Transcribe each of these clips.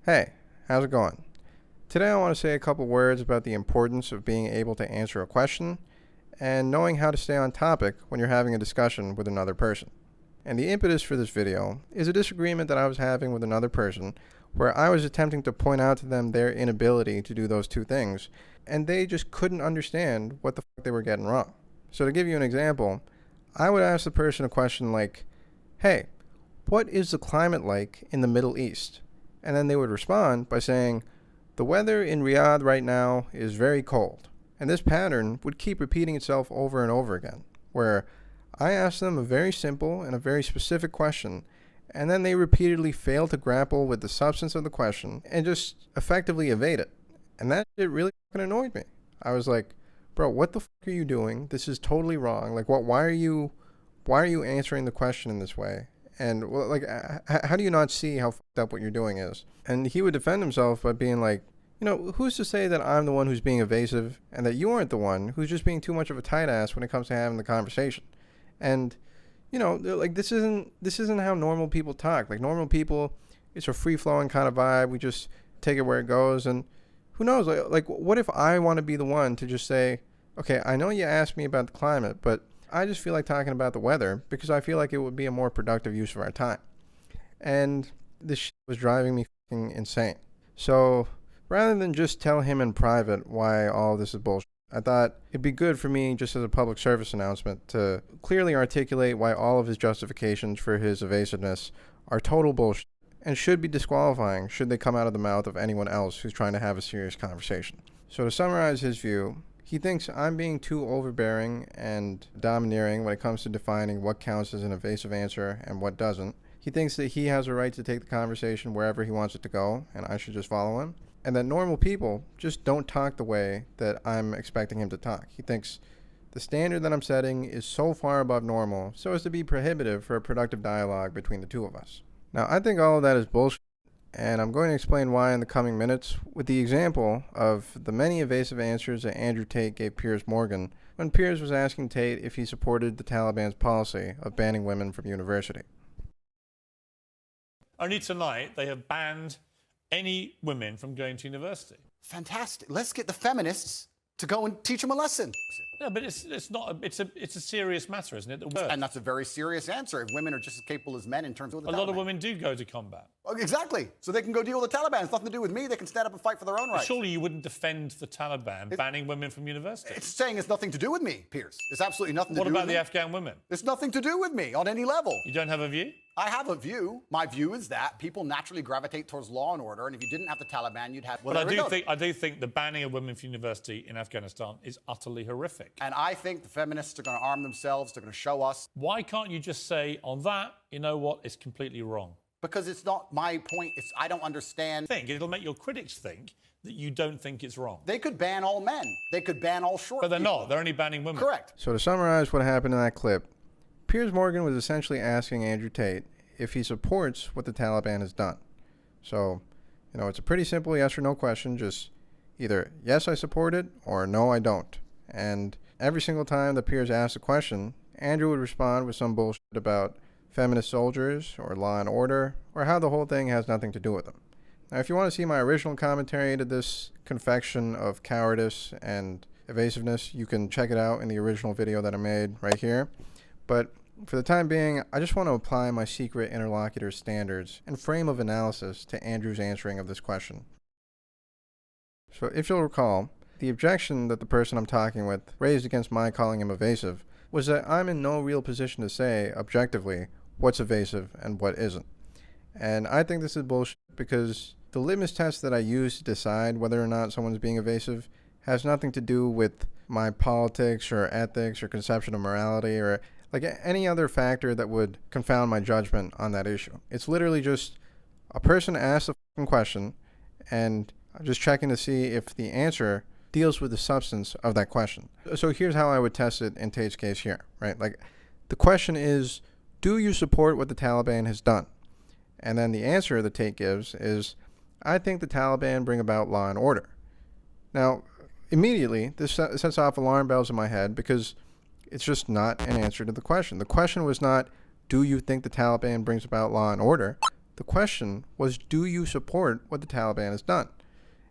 Hey, how's it going? Today I want to say a couple words about the importance of being able to answer a question and knowing how to stay on topic when you're having a discussion with another person. And the impetus for this video is a disagreement that I was having with another person where I was attempting to point out to them their inability to do those two things, and they just couldn't understand what the fuck they were getting wrong. So to give you an example, I would ask the person a question like, hey, what is the climate like in the Middle East? And then they would respond by saying, the weather in Riyadh right now is very cold. And this pattern would keep repeating itself over and over again, where I asked them a very simple and a very specific question, and then they repeatedly fail to grapple with the substance of the question and just effectively evade it. And that shit really fucking annoyed me. I was like, bro, what the fuck are you doing? This is totally wrong. Like, why are you answering the question in this way? And well, like, how do you not see how fucked up what you're doing is? And he would defend himself by being like, who's to say that I'm the one who's being evasive and that you aren't the one who's just being too much of a tight ass when it comes to having the conversation? And, like, this isn't how normal people talk. Like, normal people, it's a free-flowing kind of vibe. We just take it where it goes. And who knows? Like, what if I want to be the one to just say, okay, I know you asked me about the climate, but I just feel like talking about the weather because I feel like it would be a more productive use of our time. And this shit was driving me fucking insane. So rather than just tell him in private why all this is bullshit, I thought it'd be good for me, just as a public service announcement, to clearly articulate why all of his justifications for his evasiveness are total bullshit and should be disqualifying should they come out of the mouth of anyone else who's trying to have a serious conversation. So to summarize his view, he thinks I'm being too overbearing and domineering when it comes to defining what counts as an evasive answer and what doesn't. He thinks that he has a right to take the conversation wherever he wants it to go, and I should just follow him. And that normal people just don't talk the way that I'm expecting him to talk. He thinks the standard that I'm setting is so far above normal so as to be prohibitive for a productive dialogue between the two of us. Now, I think all of that is bullshit, and I'm going to explain why in the coming minutes with the example of the many evasive answers that Andrew Tate gave Piers Morgan when Piers was asking Tate if he supported the Taliban's policy of banning women from university. Only tonight they have banned any women from going to university. Fantastic. Let's get the feminists to go and teach them a lesson. No, but it's not. It's a serious matter, isn't it? And that's a very serious answer. If women are just as capable as men in terms of the a Taliban. lot of women do go to combat. Exactly. So they can go deal with the Taliban. It's nothing to do with me. They can stand up and fight for their own rights. Surely you wouldn't defend the Taliban banning women from university. It's saying it's nothing to do with me, Piers. It's absolutely nothing to do with me. What about the Afghan women? It's nothing to do with me on any level. You don't have a view? I have a view. My view is that people naturally gravitate towards law and order, and if you didn't have the Taliban, you'd have. But I do think the banning of women from university in Afghanistan is utterly horrific. And I think the feminists are going to arm themselves. They're going to show us. Why can't you just say on that, you know what, it's completely wrong? Because it's not my point. I don't understand. It'll make your critics think that you don't think it's wrong. They could ban all men. They could ban all short But they're people. not. They're only banning women. Correct. So to summarize what happened in that clip, Piers Morgan was essentially asking Andrew Tate if he supports what the Taliban has done. So, it's a pretty simple yes or no question, just either yes, I support it, or no, I don't. And every single time that Piers asked a question, Andrew would respond with some bullshit about feminist soldiers or law and order, or how the whole thing has nothing to do with them. Now, if you want to see my original commentary to this confection of cowardice and evasiveness, you can check it out in the original video that I made right here. But for the time being, I just want to apply my secret interlocutor standards and frame of analysis to Andrew's answering of this question. So if you'll recall, the objection that the person I'm talking with raised against my calling him evasive was that I'm in no real position to say, objectively, what's evasive and what isn't. And I think this is bullshit because the litmus test that I use to decide whether or not someone's being evasive has nothing to do with my politics or ethics or conception of morality or like any other factor that would confound my judgment on that issue. It's literally just a person asks a fucking question and I'm just checking to see if the answer deals with the substance of that question. So here's how I would test it in Tate's case here, right? Like the question is, do you support what the Taliban has done? And then the answer that Tate gives is, I think the Taliban bring about law and order. Now, immediately, this sets off alarm bells in my head because it's just not an answer to the question. The question was not, do you think the Taliban brings about law and order? The question was, do you support what the Taliban has done?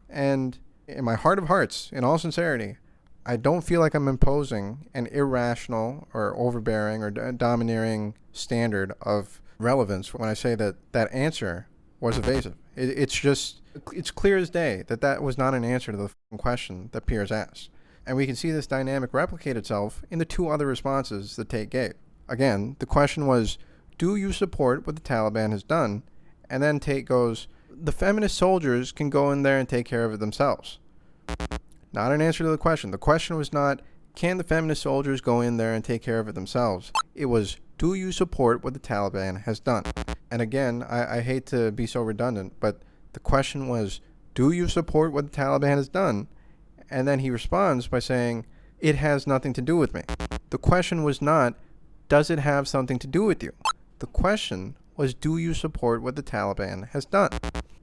And in my heart of hearts, in all sincerity, I don't feel like I'm imposing an irrational or overbearing or domineering standard of relevance when I say that that answer was evasive. It's clear as day that that was not an answer to the question that Piers asked. And we can see this dynamic replicate itself in the two other responses that Tate gave. Again, the question was, do you support what the Taliban has done? And then Tate goes, the feminist soldiers can go in there and take care of it themselves. Not an answer to the question. The question was not, can the feminist soldiers go in there and take care of it themselves? It was, do you support what the Taliban has done? And again, I hate to be so redundant, but the question was, do you support what the Taliban has done? And then he responds by saying, it has nothing to do with me. The question was not, does it have something to do with you? The question was, do you support what the Taliban has done?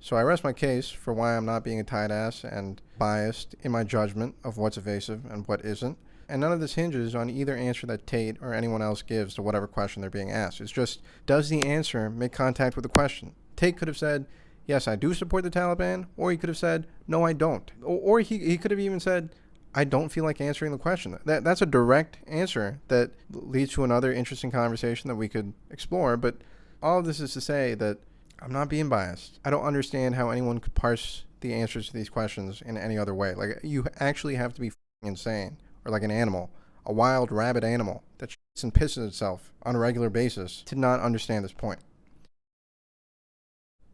So I rest my case for why I'm not being a tight ass and biased in my judgment of what's evasive and what isn't. And none of this hinges on either answer that Tate or anyone else gives to whatever question they're being asked. It's just, does the answer make contact with the question? Tate could have said, yes, I do support the Taliban, or he could have said, no, I don't. Or he could have even said, I don't feel like answering the question. That's a direct answer that leads to another interesting conversation that we could explore. But all of this is to say that I'm not being biased. I don't understand how anyone could parse the answers to these questions in any other way. Like, you actually have to be insane, or like an animal, a wild rabid animal that shits and pisses itself on a regular basis to not understand this point.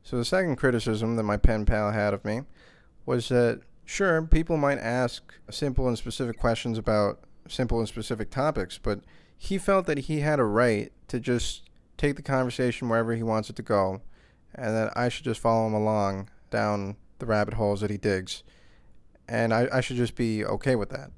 So the second criticism that my pen pal had of me was that, sure, people might ask simple and specific questions about simple and specific topics, but he felt that he had a right to just take the conversation wherever he wants it to go, and that I should just follow him along down the rabbit holes that he digs, and I should just be okay with that.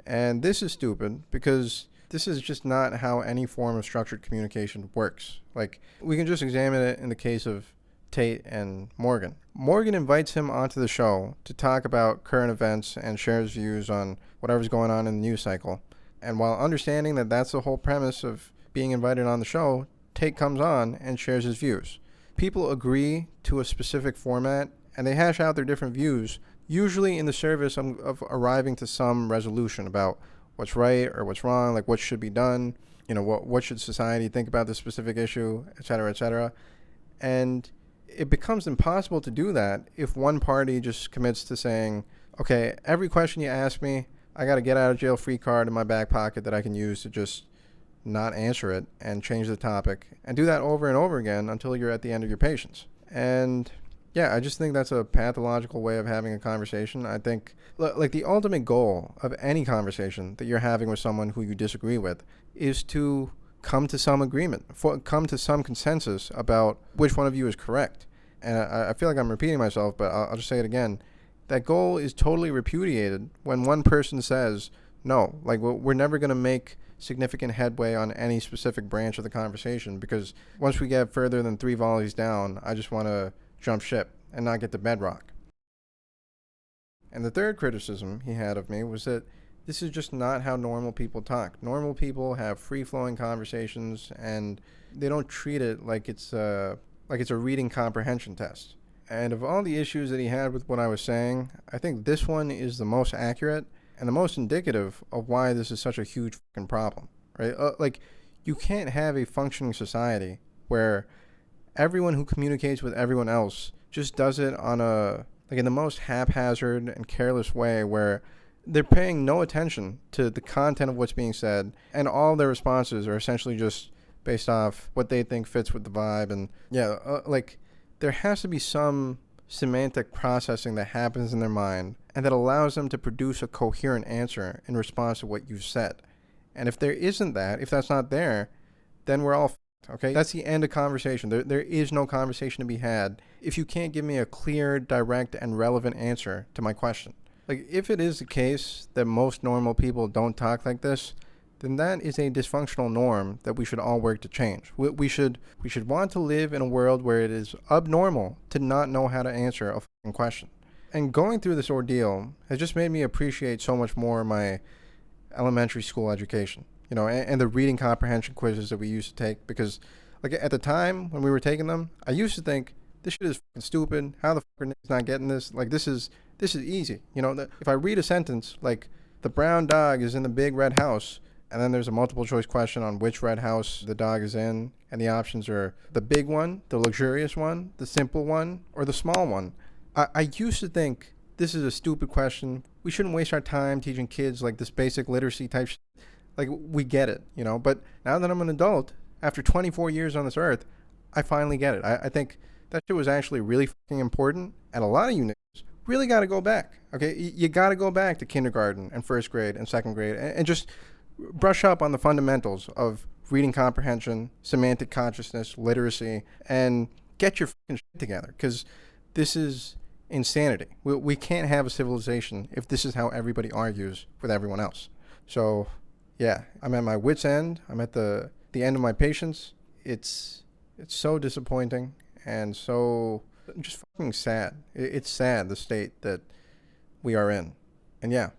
And this is stupid, because this is just not how any form of structured communication works. Like, we can just examine it in the case of Tate and Morgan. Morgan invites him onto the show to talk about current events and shares views on whatever's going on in the news cycle. And while understanding that that's the whole premise of being invited on the show, Tate comes on and shares his views. People agree to a specific format, and they hash out their different views, usually in the service of arriving to some resolution about what's right or what's wrong, like what should be done, what should society think about this specific issue, et cetera, et cetera. And it becomes impossible to do that if one party just commits to saying, okay, every question you ask me, I got a get out of jail free card in my back pocket that I can use to just not answer it and change the topic, and do that over and over again until you're at the end of your patience. And yeah, I just think that's a pathological way of having a conversation. I think like the ultimate goal of any conversation that you're having with someone who you disagree with is to come to some agreement, come to some consensus about which one of you is correct. And I feel like I'm repeating myself, but I'll just say it again. That goal is totally repudiated when one person says, no, like we're never going to make significant headway on any specific branch of the conversation, because once we get further than 3 volleys down, I just want to jump ship and not get to bedrock. And the third criticism he had of me was that this is just not how normal people talk. Normal people have free-flowing conversations, and they don't treat it like it's a reading comprehension test. And of all the issues that he had with what I was saying, I think this one is the most accurate and the most indicative of why this is such a huge fucking problem, right? Like, you can't have a functioning society where everyone who communicates with everyone else just does it on in the most haphazard and careless way, where they're paying no attention to the content of what's being said, and all their responses are essentially just based off what they think fits with the vibe. And yeah, there has to be some semantic processing that happens in their mind and that allows them to produce a coherent answer in response to what you've said. And if there isn't that, if that's not there, then we're all f***ed, okay? That's the end of conversation. There is no conversation to be had if you can't give me a clear, direct, and relevant answer to my question. Like, if it is the case that most normal people don't talk like this, then that is a dysfunctional norm that we should all work to change. We should want to live in a world where it is abnormal to not know how to answer a fucking question. And going through this ordeal has just made me appreciate so much more my elementary school education, and the reading comprehension quizzes that we used to take, because like at the time when we were taking them, I used to think this shit is fucking stupid. How the fuck are niggas not getting this? Like, this is easy. You know, if I read a sentence like, the brown dog is in the big red house, and then there's a multiple choice question on which red house the dog is in, and the options are the big one, the luxurious one, the simple one, or the small one. I used to think this is a stupid question. We shouldn't waste our time teaching kids like this basic literacy type shit. Like, we get it, you know, but now that I'm an adult, after 24 years on this earth, I finally get it. I think that shit was actually really fucking important, and a lot of you niggas really got to go back, okay? You got to go back to kindergarten and first grade and second grade and just brush up on the fundamentals of reading comprehension, semantic consciousness, literacy, and get your fucking shit together, because this is insanity. We can't have a civilization if this is how everybody argues with everyone else. So, yeah, I'm at my wit's end. I'm at the end of my patience. It's so disappointing and so just fucking sad. It's sad, the state that we are in. And yeah,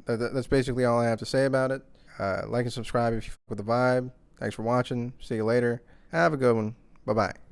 that's basically all I have to say about it. Like and subscribe if you fuck with the vibe. Thanks for watching. See you later. Have a good one. Bye-bye.